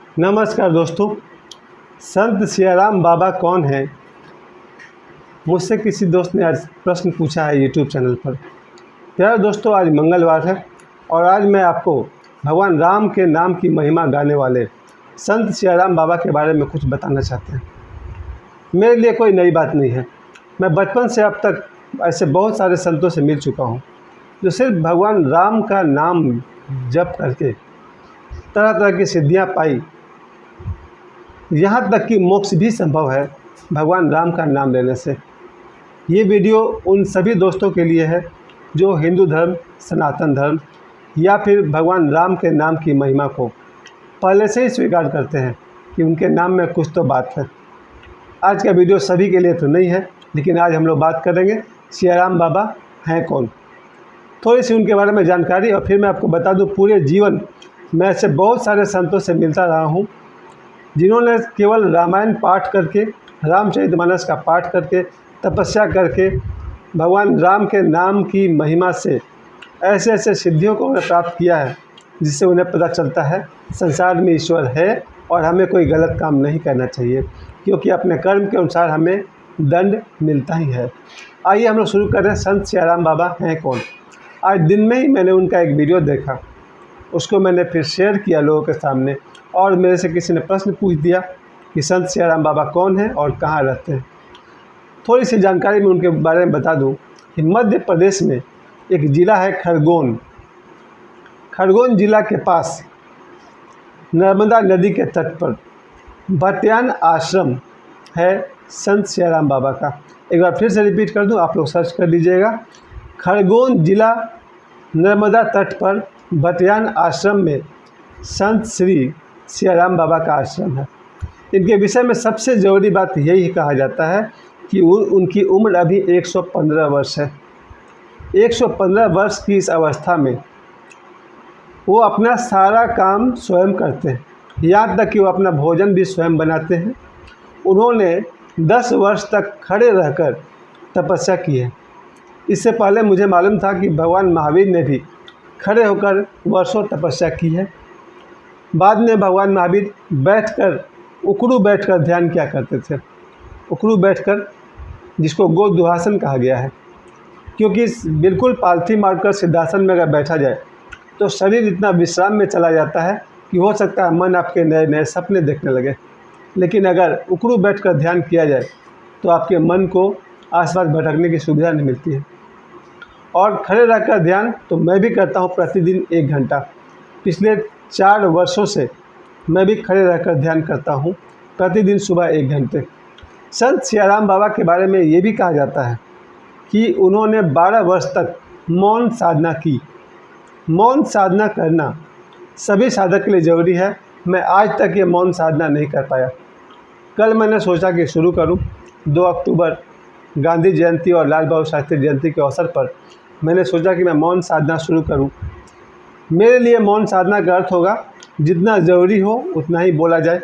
नमस्कार दोस्तों। संत सियाराम बाबा कौन हैं? मुझसे किसी दोस्त ने आज प्रश्न पूछा है यूट्यूब चैनल पर। प्यारे दोस्तों, आज मंगलवार है और आज मैं आपको भगवान राम के नाम की महिमा गाने वाले संत सियाराम बाबा के बारे में कुछ बताना चाहते हैं। मेरे लिए कोई नई बात नहीं है। मैं बचपन से अब तक ऐसे बहुत सारे संतों से मिल चुका हूँ जो सिर्फ भगवान राम का नाम जप करके तरह तरह की सिद्धियाँ पाई। यहाँ तक कि मोक्ष भी संभव है भगवान राम का नाम लेने से। ये वीडियो उन सभी दोस्तों के लिए है जो हिंदू धर्म, सनातन धर्म या फिर भगवान राम के नाम की महिमा को पहले से ही स्वीकार करते हैं कि उनके नाम में कुछ तो बात है। आज का वीडियो सभी के लिए तो नहीं है, लेकिन आज हम लोग बात करेंगे सियाराम बाबा हैं कौन, थोड़ी सी उनके बारे में जानकारी। और फिर मैं आपको बता दूं, पूरे जीवन मैं ऐसे बहुत सारे संतों से मिलता रहा हूं जिन्होंने केवल रामायण पाठ करके, रामचरितमानस का पाठ करके, तपस्या करके भगवान राम के नाम की महिमा से ऐसे ऐसे सिद्धियों को उन्हें प्राप्त किया है जिससे उन्हें पता चलता है संसार में ईश्वर है और हमें कोई गलत काम नहीं करना चाहिए, क्योंकि अपने कर्म के अनुसार हमें दंड मिलता ही है। आइए हम लोग शुरू कर रहे हैं। संत सियाराम बाबा हैं कौन? आज दिन में ही मैंने उनका एक वीडियो देखा, उसको मैंने फिर शेयर किया लोगों के सामने, और मेरे से किसी ने प्रश्न पूछ दिया कि संत सियाराम बाबा कौन है और कहाँ रहते हैं। थोड़ी सी जानकारी मैं उनके बारे में बता दूं कि मध्य प्रदेश में एक ज़िला है खरगोन। खरगोन ज़िला के पास नर्मदा नदी के तट पर बत्यान आश्रम है संत सियाराम बाबा का। एक बार फिर से रिपीट कर दूं, आप लोग सर्च कर लीजिएगा। खरगोन ज़िला, नर्मदा तट पर बत्यान आश्रम में संत श्री सियाराम बाबा का आश्रम है। इनके विषय में सबसे ज़रूरी बात यही कहा जाता है कि उनकी उम्र अभी 115 वर्ष है। 115 वर्ष की इस अवस्था में वो अपना सारा काम स्वयं करते हैं, यहाँ तक कि वो अपना भोजन भी स्वयं बनाते हैं। उन्होंने 10 वर्ष तक खड़े रहकर तपस्या की है। इससे पहले मुझे मालूम था कि भगवान महावीर ने भी खड़े होकर वर्षों तपस्या की है। बाद में भगवान महावीर उकड़ू बैठकर ध्यान किया करते थे। उकड़ू बैठकर, जिसको गोदुहासन कहा गया है, क्योंकि बिल्कुल पालथी मारकर सिद्धासन में अगर बैठा जाए तो शरीर इतना विश्राम में चला जाता है कि हो सकता है मन आपके नए नए सपने देखने लगे। लेकिन अगर उकड़ू बैठकर ध्यान किया जाए तो आपके मन को आसपास भटकने की सुविधा नहीं मिलती है। और खड़े रहकर ध्यान तो मैं भी करता हूँ प्रतिदिन 1 घंटा। पिछले 4 वर्षों से मैं भी खड़े रहकर ध्यान करता हूँ प्रतिदिन सुबह 1 घंटे। संत सियाराम बाबा के बारे में ये भी कहा जाता है कि उन्होंने 12 वर्ष तक मौन साधना की। मौन साधना करना सभी साधक के लिए ज़रूरी है। मैं आज तक ये मौन साधना नहीं कर पाया। कल मैंने सोचा कि शुरू करूं। 2 अक्टूबर गांधी जयंती और लाल बहादुर शास्त्री जयंती के अवसर पर मैंने सोचा कि मैं मौन साधना शुरू करूं। मेरे लिए मौन साधना का अर्थ होगा जितना ज़रूरी हो उतना ही बोला जाए,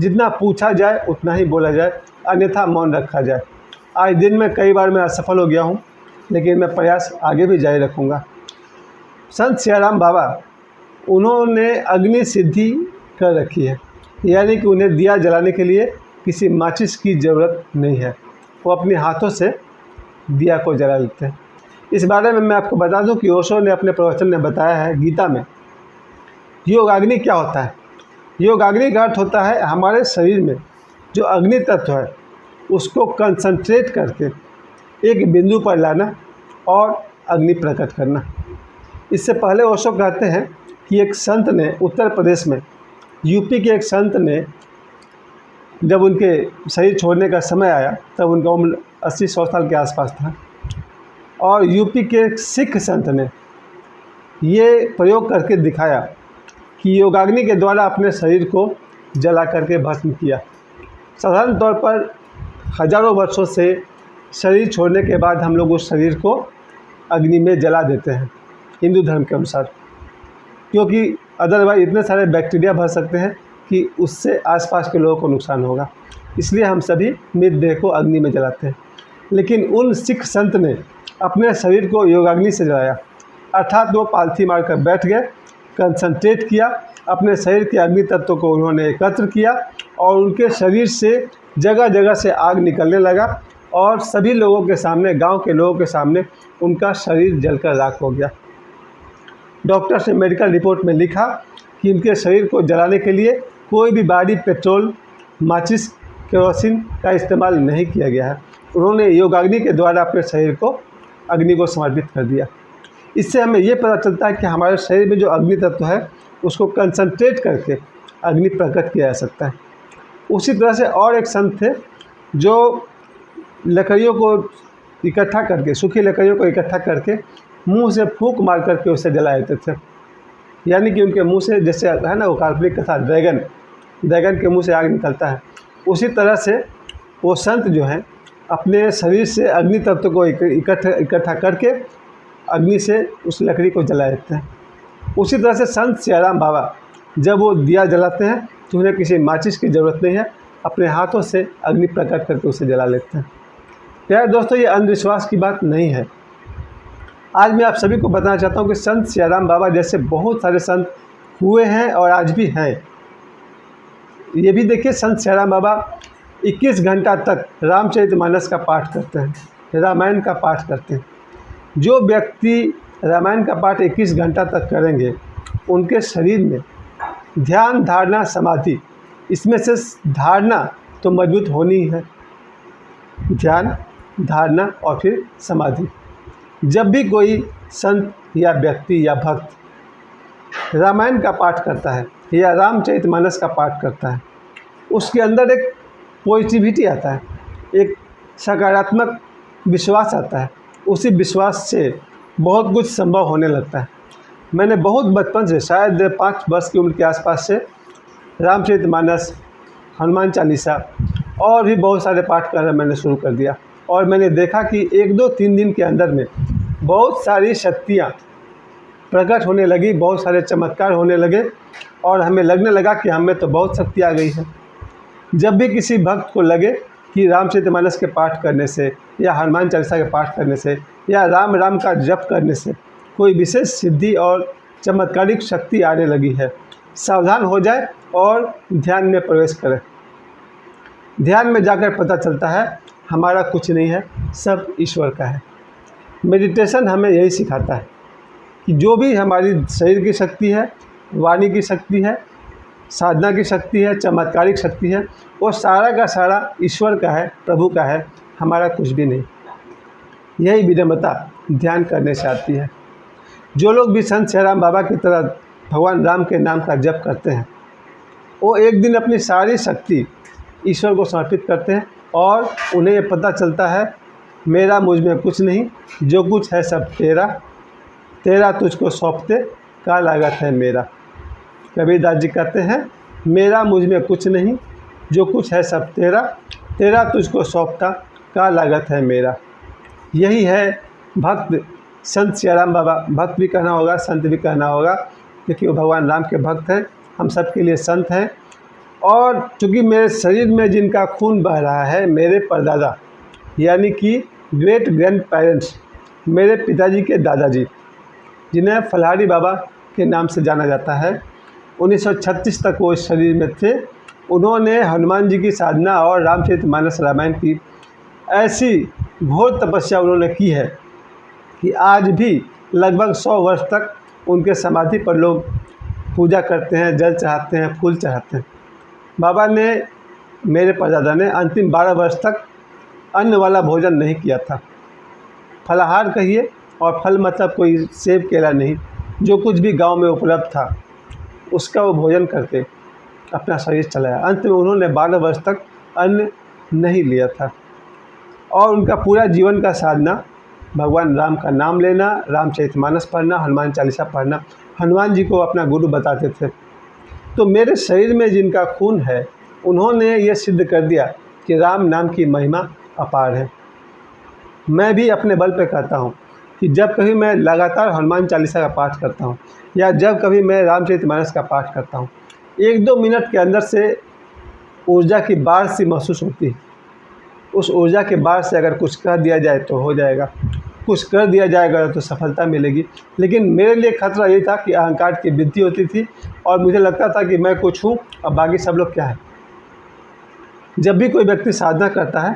जितना पूछा जाए उतना ही बोला जाए, अन्यथा मौन रखा जाए। आज दिन में कई बार मैं असफल हो गया हूं, लेकिन मैं प्रयास आगे भी जारी रखूंगा। संत सियाराम बाबा, उन्होंने अग्नि सिद्धि कर रखी है, यानी कि उन्हें दिया जलाने के लिए किसी माचिस की ज़रूरत नहीं है। वो अपने हाथों से दिया को जला लेते हैं। इस बारे में मैं आपको बता दूं कि ओशो ने अपने प्रवचन में बताया है गीता में, योगाग्नि क्या होता है। योगाग्नि का अर्थ होता है हमारे शरीर में जो अग्नि तत्व है उसको कंसंट्रेट करके एक बिंदु पर लाना और अग्नि प्रकट करना। इससे पहले ओशो कहते हैं कि एक संत ने उत्तर प्रदेश में, यूपी के एक संत ने, जब उनके शरीर छोड़ने का समय आया तब उनका उम्र 80-100 साल के आसपास था, और यूपी के एक सिख संत ने ये प्रयोग करके दिखाया कि योगाग्नि के द्वारा अपने शरीर को जला करके भस्म किया। साधारण तौर पर हज़ारों वर्षों से शरीर छोड़ने के बाद हम लोग उस शरीर को अग्नि में जला देते हैं हिंदू धर्म के अनुसार, क्योंकि अदरवाइज इतने सारे बैक्टीरिया भर सकते हैं कि उससे आसपास के लोगों को नुकसान होगा। इसलिए हम सभी मृतदेह को अग्नि में जलाते हैं। लेकिन उन सिख संत ने अपने शरीर को योगाग्नि से जलाया, अर्थात वो पालथी मारकर बैठ गए कंसंट्रेट किया, अपने शरीर के अग्नि तत्व को उन्होंने एकत्र किया और उनके शरीर से जगह जगह से आग निकलने लगा और सभी लोगों के सामने, गांव के लोगों के सामने उनका शरीर जलकर राख हो गया। डॉक्टर्स ने मेडिकल रिपोर्ट में लिखा कि इनके शरीर को जलाने के लिए कोई भी बाहरी पेट्रोल, माचिस, केरोसिन का इस्तेमाल नहीं किया गया है। उन्होंने योगाग्नि के द्वारा अपने शरीर को अग्नि को समर्पित कर दिया। इससे हमें ये पता चलता है कि हमारे शरीर में जो अग्नि तत्व है उसको कंसंट्रेट करके अग्नि प्रकट किया जा सकता है। उसी तरह से और एक संत थे जो लकड़ियों को इकट्ठा करके, सूखी लकड़ियों को इकट्ठा करके मुंह से फूंक मार करके उसे जला देते थे। यानी कि उनके मुंह से, जैसे है ना वो काल्पनिक कथा ड्रैगन के मुंह से आग निकलता है, उसी तरह से वो संत जो हैं अपने शरीर से अग्नि तत्व को इकट्ठा करके अग्नि से उस लकड़ी को जला देते हैं। उसी तरह से संत सियाराम बाबा जब वो दिया जलाते हैं तो उन्हें किसी माचिस की ज़रूरत नहीं है, अपने हाथों से अग्नि प्रकट करके उसे जला लेते हैं। प्यारे दोस्तों, ये अंधविश्वास की बात नहीं है। आज मैं आप सभी को बताना चाहता हूँ कि संत सियाराम बाबा जैसे बहुत सारे संत हुए हैं और आज भी हैं। ये भी देखिए, संत सियाराम बाबा 21 घंटा तक रामचरितमानस का पाठ करते हैं, रामायण का पाठ करते हैं। जो व्यक्ति रामायण का पाठ 21 घंटा तक करेंगे उनके शरीर में ध्यान, धारणा, समाधि, इसमें से धारणा तो मजबूत होनी ही है, ध्यान, धारणा और फिर समाधि। जब भी कोई संत या व्यक्ति या भक्त रामायण का पाठ करता है या रामचरितमानस का पाठ करता है, उसके अंदर एक पॉजिटिविटी आता है, एक सकारात्मक विश्वास आता है। उसी विश्वास से बहुत कुछ संभव होने लगता है। मैंने बहुत बचपन से, शायद 5 वर्ष की उम्र के आसपास से रामचरितमानस, हनुमान चालीसा और भी बहुत सारे पाठ करना मैंने शुरू कर दिया और मैंने देखा कि 1, 2, 3 दिन के अंदर में बहुत सारी शक्तियाँ प्रकट होने लगी, बहुत सारे चमत्कार होने लगे और हमें लगने लगा कि हमें तो बहुत शक्ति आ गई है। जब भी किसी भक्त को लगे कि रामचरितमानस के पाठ करने से या हनुमान चालीसा के पाठ करने से या राम राम का जप करने से कोई विशेष सिद्धि और चमत्कारिक शक्ति आने लगी है, सावधान हो जाए और ध्यान में प्रवेश करें। ध्यान में जाकर पता चलता है हमारा कुछ नहीं है, सब ईश्वर का है। मेडिटेशन हमें यही सिखाता है कि जो भी हमारी शरीर की शक्ति है, वाणी की शक्ति है, साधना की शक्ति है, चमत्कारिक शक्ति है, वो सारा का सारा ईश्वर का है, प्रभु का है, हमारा कुछ भी नहीं। यही विनम्रता ध्यान करने से आती है। जो लोग भी संत सियाराम बाबा की तरह भगवान राम के नाम का जप करते हैं, वो एक दिन अपनी सारी शक्ति ईश्वर को समर्पित करते हैं और उन्हें ये पता चलता है मेरा मुझ में कुछ नहीं, जो कुछ है सब तेरा, तेरा तुझको सौंपते का लागत है मेरा। कबीरदास जी कहते हैं मेरा मुझ में कुछ नहीं, जो कुछ है सब तेरा, तेरा तुझको सौंपता का लागत है मेरा। यही है भक्त संत सियाराम बाबा। भक्त भी कहना होगा, संत भी कहना होगा, क्योंकि वो भगवान राम के भक्त हैं, हम सब के लिए संत हैं। और चूँकि मेरे शरीर में जिनका खून बह रहा है, मेरे परदादा यानी कि ग्रेट ग्रैंड पेरेंट्स, मेरे पिताजी के दादाजी, जिन्हें फलाहारी बाबा के नाम से जाना जाता है, 1936 तक वो इस शरीर में थे। उन्होंने हनुमान जी की साधना और रामचरितमानस रामायण की ऐसी घोर तपस्या उन्होंने की है कि आज भी लगभग 100 वर्ष तक उनके समाधि पर लोग पूजा करते हैं, जल चढ़ाते हैं, फूल चढ़ाते हैं। बाबा ने, मेरे परदादा ने अंतिम 12 वर्ष तक अन्न वाला भोजन नहीं किया था। फलाहार कहिए, और फल मतलब कोई सेब केला नहीं, जो कुछ भी गांव में उपलब्ध था उसका वो भोजन करके अपना शरीर चलाया। अंत में उन्होंने 12 वर्ष तक अन्न नहीं लिया था और उनका पूरा जीवन का साधना भगवान राम का नाम लेना, रामचरितमानस पढ़ना, हनुमान चालीसा पढ़ना, हनुमान जी को अपना गुरु बताते थे। तो मेरे शरीर में जिनका खून है, उन्होंने ये सिद्ध कर दिया कि राम नाम की महिमा अपार है। मैं भी अपने बल पे कहता हूँ कि जब कभी मैं लगातार हनुमान चालीसा का पाठ करता हूँ या जब कभी मैं रामचरितमानस का पाठ करता हूँ, 1-2 मिनट के अंदर से ऊर्जा की बाढ़ सी महसूस होती है। उस ऊर्जा के बाढ़ से अगर कुछ कह दिया जाए तो हो जाएगा। कुछ कर दिया जाएगा तो सफलता मिलेगी। लेकिन मेरे लिए खतरा ये था कि अहंकार की वृद्धि होती थी और मुझे लगता था कि मैं कुछ हूँ और बाकी सब लोग क्या है। जब भी कोई व्यक्ति साधना करता है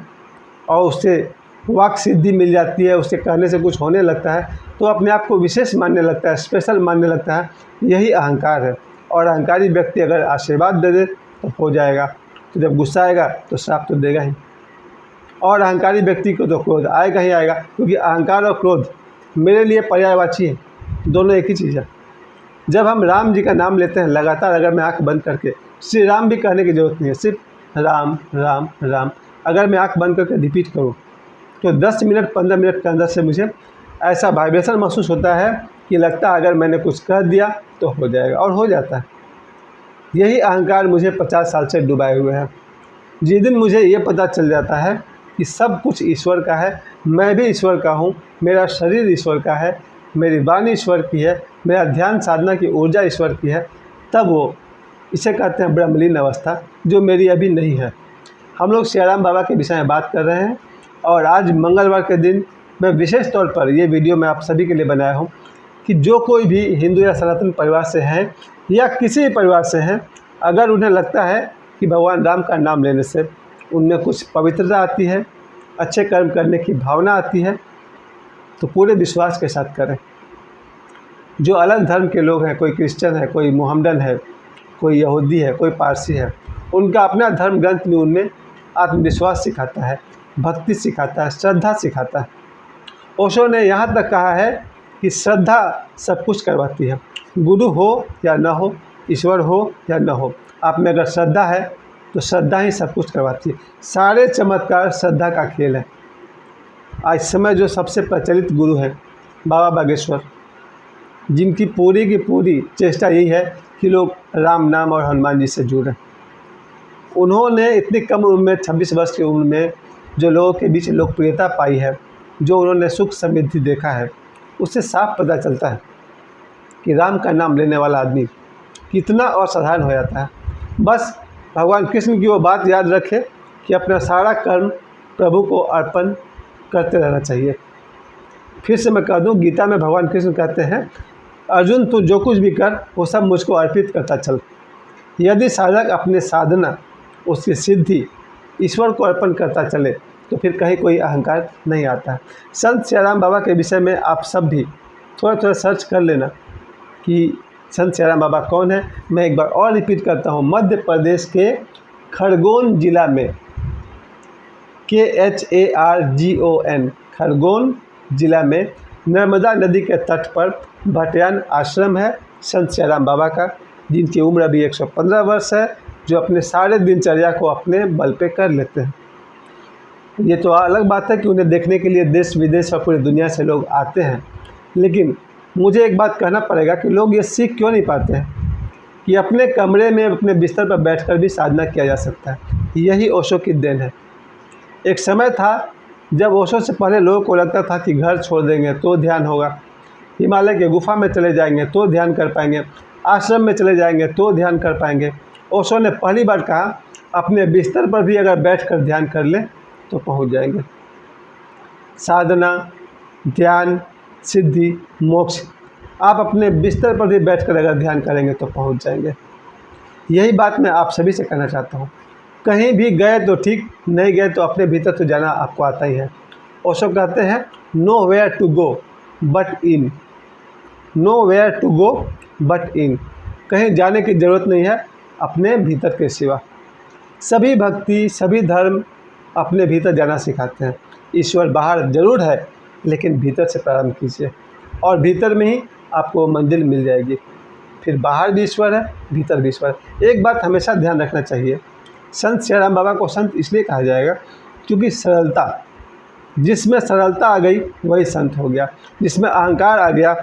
और उससे वाक सिद्धि मिल जाती है, उसके कहने से कुछ होने लगता है, तो अपने आप को विशेष मानने लगता है, स्पेशल मानने लगता है। यही अहंकार है। और अहंकारी व्यक्ति अगर आशीर्वाद दे दे तो हो जाएगा, तो जब गुस्सा आएगा तो श्राप तो देगा ही। और अहंकारी व्यक्ति को तो क्रोध आएगा ही आएगा, क्योंकि अहंकार और क्रोध मेरे लिए पर्यायवाची है, दोनों एक ही चीज़ है। जब हम राम जी का नाम लेते हैं लगातार, अगर मैं आँख बंद करके, श्री राम भी कहने की ज़रूरत नहीं है, सिर्फ राम राम राम अगर मैं आँख बंद करके रिपीट करूँ तो 10 मिनट 15 मिनट के अंदर से मुझे ऐसा वाइब्रेशन महसूस होता है कि लगता है अगर मैंने कुछ कह दिया तो हो जाएगा, और हो जाता है। यही अहंकार मुझे 50 साल से डुबाए हुए है। जिस दिन मुझे ये पता चल जाता है कि सब कुछ ईश्वर का है, मैं भी ईश्वर का हूँ, मेरा शरीर ईश्वर का है, मेरी वाणी ईश्वर की है, मेरा ध्यान साधना की ऊर्जा ईश्वर की है, तब वो, इसे कहते हैं ब्रह्मलीन अवस्था, जो मेरी अभी नहीं है। हम लोग सियाराम बाबा के विषय में बात कर रहे हैं और आज मंगलवार के दिन मैं विशेष तौर पर ये वीडियो मैं आप सभी के लिए बनाया हूँ कि जो कोई भी हिंदू या सनातन परिवार से हैं या किसी भी परिवार से हैं, अगर उन्हें लगता है कि भगवान राम का नाम लेने से उनमें कुछ पवित्रता आती है, अच्छे कर्म करने की भावना आती है, तो पूरे विश्वास के साथ करें। जो अलग धर्म के लोग हैं, कोई क्रिश्चियन है, कोई मोहम्मडन है, कोई यहूदी है, कोई पारसी है, उनका अपना धर्म ग्रंथ में उनमें आत्मविश्वास सिखाता है, भक्ति सिखाता है, श्रद्धा सिखाता है। ओशो ने यहाँ तक कहा है कि श्रद्धा सब कुछ करवाती है। गुरु हो या न हो, ईश्वर हो या न हो, आप में अगर श्रद्धा है तो श्रद्धा ही सब कुछ करवाती है। सारे चमत्कार श्रद्धा का खेल है। आज समय जो सबसे प्रचलित गुरु हैं बाबा बागेश्वर, जिनकी पूरी की पूरी चेष्टा यही है कि लोग राम नाम और हनुमान जी से जुड़ें। उन्होंने इतनी कम उम्र में, 26 वर्ष की उम्र में, जो लोगों के बीच लोकप्रियता पाई है, जो उन्होंने सुख समृद्धि देखा है, उससे साफ पता चलता है कि राम का नाम लेने वाला आदमी कितना असाधारण हो जाता है। बस भगवान कृष्ण की वो बात याद रखे कि अपना सारा कर्म प्रभु को अर्पण करते रहना चाहिए। फिर से मैं कह दूं, गीता में भगवान कृष्ण कहते हैं, अर्जुन तू जो कुछ भी कर वो सब मुझको अर्पित करता चल। यदि साधक अपने साधना, उसकी सिद्धि ईश्वर को अर्पण करता चले तो फिर कहीं कोई अहंकार नहीं आता है। संत सियाराम बाबा के विषय में आप सब भी थोड़ा थोड़ा सर्च कर लेना कि संत सियाराम बाबा कौन है। मैं एक बार और रिपीट करता हूँ, मध्य प्रदेश के खरगोन जिला में, KHARGON, खरगोन जिला में नर्मदा नदी के तट पर भटयान आश्रम है संत सियाराम बाबा का, जिनकी उम्र अभी 115 वर्ष है, जो अपने सारे दिनचर्या को अपने बल पे कर लेते हैं। ये तो अलग बात है कि उन्हें देखने के लिए देश विदेश और पूरी दुनिया से लोग आते हैं, लेकिन मुझे एक बात कहना पड़ेगा कि लोग ये सीख क्यों नहीं पाते हैं कि अपने कमरे में, अपने बिस्तर पर बैठकर भी साधना किया जा सकता है। यही ओशो की देन है। एक समय था जब ओशो से पहले लोगों को लगता था कि घर छोड़ देंगे तो ध्यान होगा, हिमालय के गुफा में चले जाएंगे तो ध्यान कर पाएंगे, आश्रम में चले जाएंगे तो ध्यान कर पाएंगे। ओशो ने पहली बार कहा, अपने बिस्तर पर भी अगर बैठकर ध्यान कर लें तो पहुंच जाएंगे। साधना, ध्यान, सिद्धि, मोक्ष, आप अपने बिस्तर पर भी बैठकर अगर ध्यान करेंगे तो पहुंच जाएंगे। यही बात मैं आप सभी से कहना चाहता हूं। कहीं भी गए तो ठीक, नहीं गए तो अपने भीतर तो जाना आपको आता ही है। ओशो कहते हैं, nowhere to go but in, nowhere to go but in, कहीं जाने की ज़रूरत नहीं है अपने भीतर के सिवा। सभी भक्ति, सभी धर्म अपने भीतर जाना सिखाते हैं। ईश्वर बाहर ज़रूर है, लेकिन भीतर से प्रारंभ कीजिए और भीतर में ही आपको मंजिल मिल जाएगी। फिर बाहर भी ईश्वर है, भीतर भी ईश्वर है। एक बात हमेशा ध्यान रखना चाहिए, संत सियाराम बाबा को संत इसलिए कहा जाएगा क्योंकि सरलता, जिसमें सरलता आ गई वही संत हो गया, जिसमें अहंकार आ गया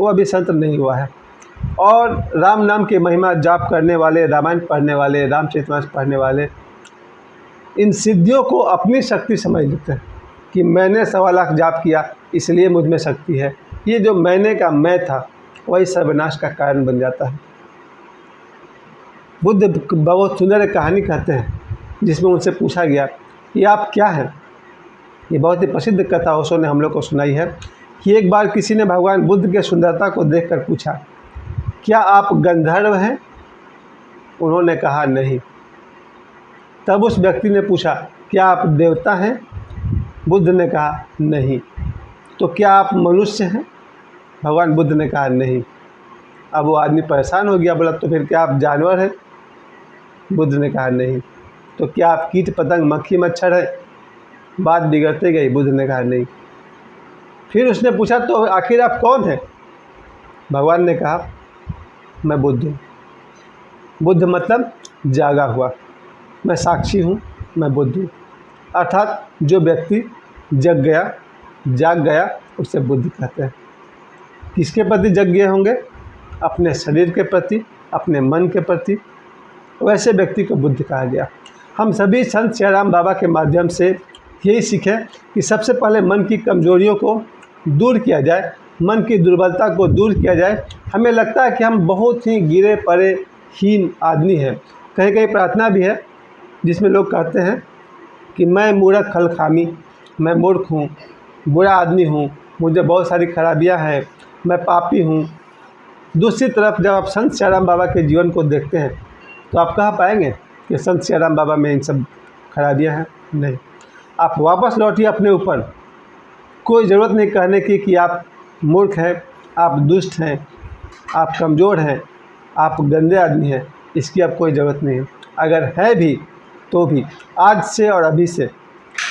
वो अभी संत नहीं हुआ है। और राम नाम की महिमा जाप करने वाले, रामायण पढ़ने वाले, रामचरितमानस पढ़ने वाले, इन सिद्धियों को अपनी शक्ति समझ लेते हैं कि मैंने 1.25 लाख जाप किया इसलिए मुझ में शक्ति है। ये जो मैंने का मैं था वही सर्वनाश का कारण बन जाता है। बुद्ध बहुत सुंदर एक कहानी कहते हैं जिसमें उनसे पूछा गया कि आप क्या हैं। ये बहुत ही प्रसिद्ध कथा ओशो ने हम लोग को सुनाई है कि एक बार किसी ने भगवान बुद्ध के सुंदरता को देखकर पूछा, क्या आप गंधर्व हैं? उन्होंने कहा नहीं। तब उस व्यक्ति ने पूछा, क्या आप देवता हैं? बुद्ध ने कहा नहीं। तो क्या आप मनुष्य हैं? भगवान बुद्ध ने कहा नहीं। अब वो आदमी परेशान हो गया, बोला तो फिर क्या आप जानवर हैं? बुद्ध ने कहा नहीं। तो क्या आप कीट पतंग मक्खी मच्छर है? बात बिगड़ते गई, बुद्ध ने कहा नहीं। फिर उसने पूछा, तो आखिर आप कौन हैं? भगवान ने कहा, मैं बुद्ध हूँ। बुद्ध मतलब जागा हुआ, मैं साक्षी हूँ, मैं बुद्ध हूँ। अर्थात जो व्यक्ति जग गया, जाग गया, उसे बुद्ध कहते हैं। किसके प्रति जग गए होंगे? अपने शरीर के प्रति, अपने मन के प्रति, वैसे व्यक्ति को बुद्ध कहा गया। हम सभी संत सियाराम बाबा के माध्यम से यही सीखें कि सबसे पहले मन की कमजोरियों को दूर किया जाए, मन की दुर्बलता को दूर किया जाए। हमें लगता है कि हम बहुत ही गिरे पड़े हीन आदमी हैं। कहीं कहीं प्रार्थना भी है जिसमें लोग कहते हैं कि मैं मूर्ख खलखामी, मैं मूर्ख हूँ, बुरा आदमी हूँ, मुझे बहुत सारी खराबियाँ हैं, मैं पापी हूँ। दूसरी तरफ जब आप संत सियाराम बाबा के जीवन को देखते हैं तो आप कह पाएंगे कि संत सियाराम बाबा में इन सब खराबियाँ हैं? नहीं। आप वापस लौटिए अपने ऊपर। कोई ज़रूरत नहीं कहने की कि आप मूर्ख हैं, आप दुष्ट हैं, आप कमज़ोर हैं, आप गंदे आदमी हैं। इसकी अब कोई ज़रूरत नहीं है। अगर है भी तो भी आज से और अभी से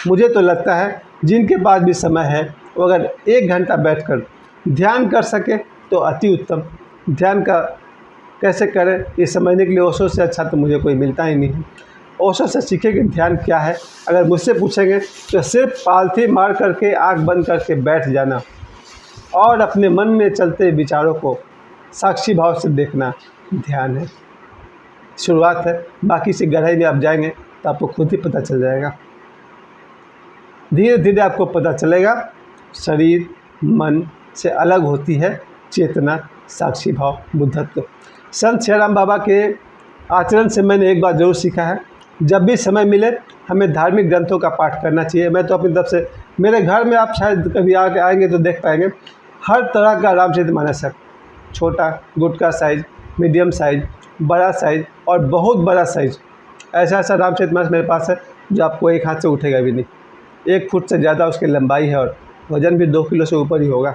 मुझे तो लगता है जिनके पास भी समय है वो अगर 1 घंटा बैठकर ध्यान कर सके तो अति उत्तम। ध्यान का कैसे करें ये समझने के लिए ओशो से अच्छा तो मुझे कोई मिलता ही नहीं है। ओशो से सीखे कि ध्यान क्या है। अगर मुझसे पूछेंगे तो सिर्फ पालथी मार करके आँख बंद करके बैठ जाना और अपने मन में चलते विचारों को साक्षी भाव से देखना ध्यान है। शुरुआत है, बाकी से गहराई में आप जाएंगे तो आपको खुद ही पता चल जाएगा। धीरे धीरे आपको पता चलेगा शरीर मन से अलग होती है चेतना, साक्षी भाव, बुद्धत्व। संत सियाराम बाबा के आचरण से मैंने एक बात ज़रूर सीखा है, जब भी समय मिले हमें धार्मिक ग्रंथों का पाठ करना चाहिए। मैं तो अपनी तरफ से, मेरे घर में आप शायद कभी आके आएंगे तो देख पाएंगे हर तरह का रामचरितमानस है। छोटा, गुटका साइज, मीडियम साइज, बड़ा साइज और बहुत बड़ा साइज। ऐसा ऐसा रामचरितमानस मेरे पास है जो आपको एक हाथ से उठेगा भी नहीं। 1 फुट से ज़्यादा उसकी लंबाई है और वज़न भी 2 किलो से ऊपर ही होगा।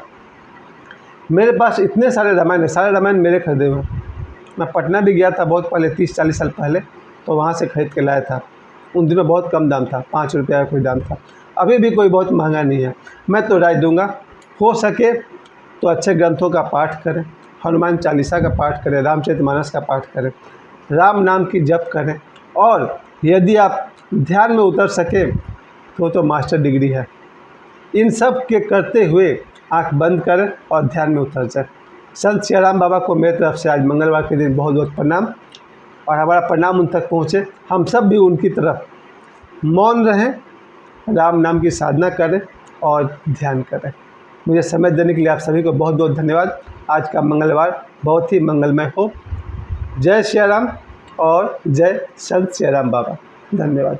मेरे पास इतने सारे रामायण है, सारे रामायण मेरे खरीदे हुए हैं। मैं पटना भी गया था बहुत पहले, 30-40 साल पहले, तो वहाँ से खरीद के लाया था। उन दिनों बहुत कम दाम था, 5 रुपया का कोई दाम था। अभी भी कोई बहुत महंगा नहीं है। मैं तो राय दूँगा, हो सके तो अच्छे ग्रंथों का पाठ करें, हनुमान चालीसा का पाठ करें, रामचरितमानस का पाठ करें, राम नाम की जप करें और यदि आप ध्यान में उतर सके तो मास्टर डिग्री है। इन सब के करते हुए आँख बंद करें और ध्यान में उतर जाए। संत सियाराम बाबा को मेरी तरफ से आज मंगलवार के दिन बहुत बहुत प्रणाम, और हमारा प्रणाम उन तक पहुँचे। हम सब भी उनकी तरफ मौन रहें, राम नाम की साधना करें और ध्यान करें। मुझे समय देने के लिए आप सभी को बहुत बहुत धन्यवाद। आज का मंगलवार बहुत ही मंगलमय हो। जय सियाराम और जय संत सियाराम बाबा। धन्यवाद।